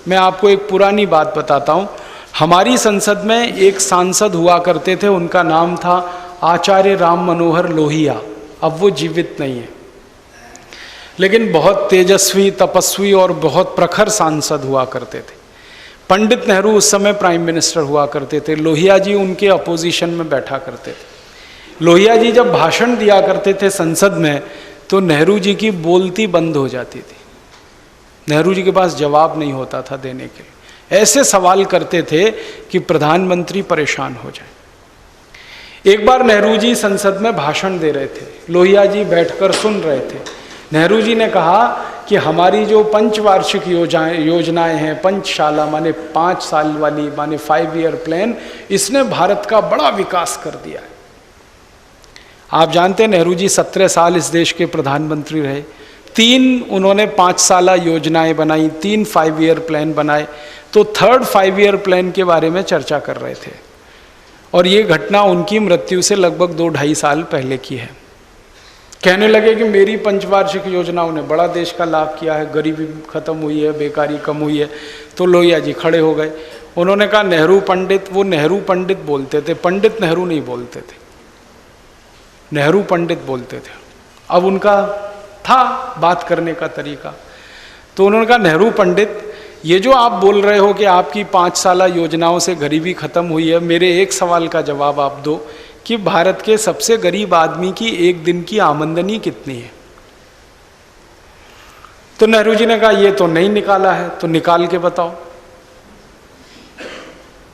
मैं आपको एक पुरानी बात बताता हूँ। हमारी संसद में एक सांसद हुआ करते थे, उनका नाम था आचार्य राम मनोहर लोहिया। अब वो जीवित नहीं है, लेकिन बहुत तेजस्वी, तपस्वी और बहुत प्रखर सांसद हुआ करते थे। पंडित नेहरू उस समय प्राइम मिनिस्टर हुआ करते थे। लोहिया जी उनके अपोजिशन में बैठा करते थे। लोहिया जी जब भाषण दिया करते थे संसद में, तो नेहरू जी की बोलती बंद हो जाती थी। नेहरू जी के पास जवाब नहीं होता था देने के लिए। ऐसे सवाल करते थे कि प्रधानमंत्री परेशान हो जाए। एक बार नेहरू जी संसद में भाषण दे रहे थे, लोहिया जी बैठकर सुन रहे थे। नेहरू जी ने कहा कि हमारी जो पंचवार्षिक योजनाएं हैं, पंचशाला माने 5 साल वाली, माने 5 ईयर प्लान, इसने भारत का बड़ा विकास कर दिया है। आप जानते हैं नेहरू जी 17 साल इस देश के प्रधानमंत्री रहे। 3 उन्होंने 5 साला योजनाएं बनाई, 3 5 ईयर प्लान बनाए। तो 3rd 5 ईयर प्लान के बारे में चर्चा कर रहे थे, और ये घटना उनकी मृत्यु से लगभग 2-2.5 साल पहले की है। कहने लगे कि मेरी पंचवार्षिक योजनाओं ने बड़ा देश का लाभ किया है, गरीबी खत्म हुई है, बेकारी कम हुई है। तो लोहिया जी खड़े हो गए। उन्होंने कहा नेहरू पंडित, वो नेहरू पंडित बोलते थे, पंडित नेहरू नहीं बोलते थे, नेहरू पंडित बोलते थे। अब उनका था बात करने का तरीका। तो उन्होंने कहा नेहरू पंडित, ये जो आप बोल रहे हो कि आपकी 5 साला योजनाओं से गरीबी खत्म हुई है, मेरे एक सवाल का जवाब आप दो कि भारत के सबसे गरीब आदमी की एक दिन की आमदनी कितनी है? तो नेहरू जी ने कहा ये तो नहीं निकाला है, तो निकाल के बताओ।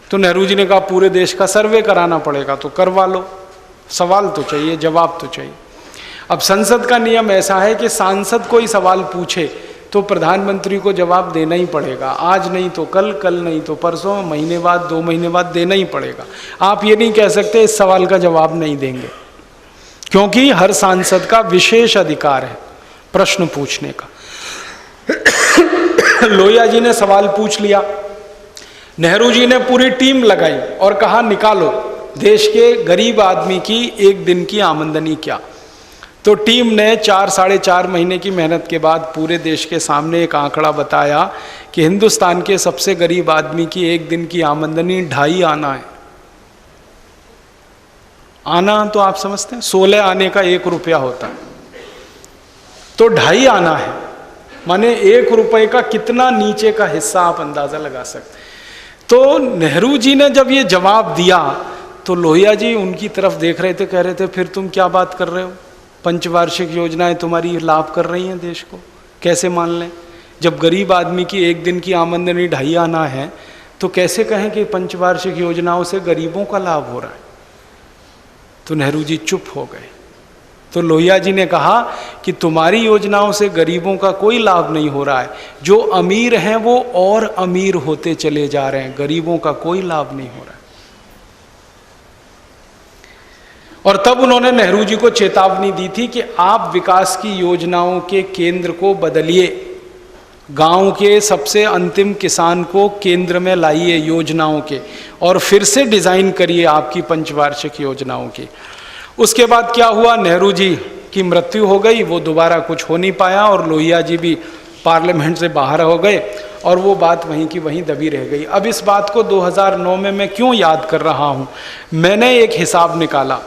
तो नेहरू जी ने कहा पूरे देश का सर्वे कराना पड़ेगा, तो करवा लो। सवाल तो चाहिए, जवाब तो चाहिए। अब संसद का नियम ऐसा है कि सांसद कोई सवाल पूछे तो प्रधानमंत्री को जवाब देना ही पड़ेगा। आज नहीं तो कल, कल नहीं तो परसों, महीने बाद, 2 महीने बाद देना ही पड़ेगा। आप ये नहीं कह सकते इस सवाल का जवाब नहीं देंगे, क्योंकि हर सांसद का विशेष अधिकार है प्रश्न पूछने का। लोहिया जी ने सवाल पूछ लिया। नेहरू जी ने पूरी टीम लगाई और कहा निकालो देश के गरीब आदमी की एक दिन की आमदनी क्या। तो टीम ने 4-4.5 महीने की मेहनत के बाद पूरे देश के सामने एक आंकड़ा बताया कि हिंदुस्तान के सबसे गरीब आदमी की एक दिन की आमदनी 2.5 आना है। आना तो आप समझते हैं, 16 आने का 1 रुपया होता है, तो 2.5 आना है, माने 1 रुपए का कितना नीचे का हिस्सा आप अंदाजा लगा सकते। तो नेहरू जी ने जब ये जवाब दिया तो लोहिया जी उनकी तरफ देख रहे थे, कह रहे थे फिर तुम क्या बात कर रहे हो, पंचवार्षिक योजनाएं तुम्हारी लाभ कर रही हैं देश को, कैसे मान लें? जब गरीब आदमी की एक दिन की आमदनी 2.5 आना है तो कैसे कहें कि पंचवार्षिक योजनाओं से गरीबों का लाभ हो रहा है? तो नेहरू जी चुप हो गए। तो लोहिया जी ने कहा कि तुम्हारी योजनाओं से गरीबों का कोई लाभ नहीं हो रहा है, जो अमीर हैं वो और अमीर होते चले जा रहे हैं, गरीबों का कोई लाभ नहीं हो रहा है। और तब उन्होंने नेहरू जी को चेतावनी दी थी कि आप विकास की योजनाओं के केंद्र को बदलिए, गांव के सबसे अंतिम किसान को केंद्र में लाइए योजनाओं के, और फिर से डिजाइन करिए आपकी पंचवार्षिक योजनाओं की। उसके बाद क्या हुआ, नेहरू जी की मृत्यु हो गई, वो दोबारा कुछ हो नहीं पाया, और लोहिया जी भी पार्लियामेंट से बाहर हो गए, और वो बात वहीं की वहीं दबी रह गई। अब इस बात को 2009 में मैं क्यों याद कर रहा हूँ, मैंने एक हिसाब निकाला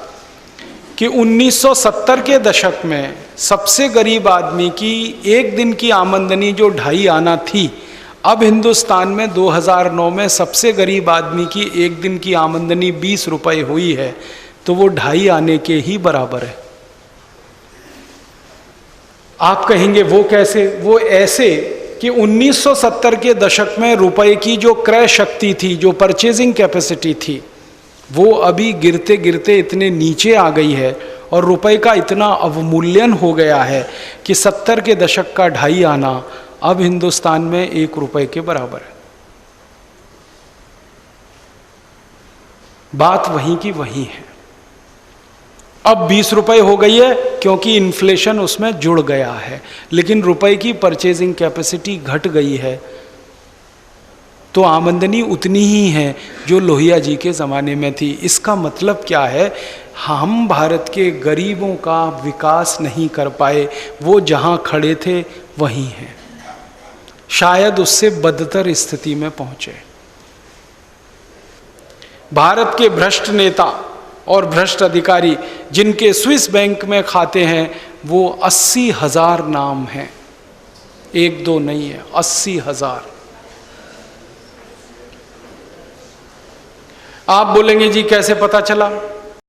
कि 1970 के दशक में सबसे गरीब आदमी की एक दिन की आमदनी जो 2.5 आना थी, अब हिंदुस्तान में 2009 में सबसे गरीब आदमी की एक दिन की आमदनी 20 रुपए हुई है, तो वो 2.5 आने के ही बराबर है। आप कहेंगे वो कैसे? वो ऐसे कि 1970 के दशक में रुपए की जो क्रय शक्ति थी, जो परचेजिंग कैपेसिटी थी, वो अभी गिरते गिरते इतने नीचे आ गई है, और रुपए का इतना अवमूल्यन हो गया है कि 70 के दशक का 2.5 आना अब हिंदुस्तान में 1 रुपए के बराबर है। बात वहीं की वहीं है। अब 20 रुपए हो गई है क्योंकि इन्फ्लेशन उसमें जुड़ गया है, लेकिन रुपए की परचेजिंग कैपेसिटी घट गई है, तो आमदनी उतनी ही है जो लोहिया जी के ज़माने में थी। इसका मतलब क्या है, हम भारत के गरीबों का विकास नहीं कर पाए, वो जहाँ खड़े थे वहीं हैं। शायद उससे बदतर स्थिति में पहुंचे। भारत के भ्रष्ट नेता और भ्रष्ट अधिकारी जिनके स्विस बैंक में खाते हैं, वो 80,000 नाम हैं, एक दो नहीं है, 80,000। आप बोलेंगे जी कैसे पता चला?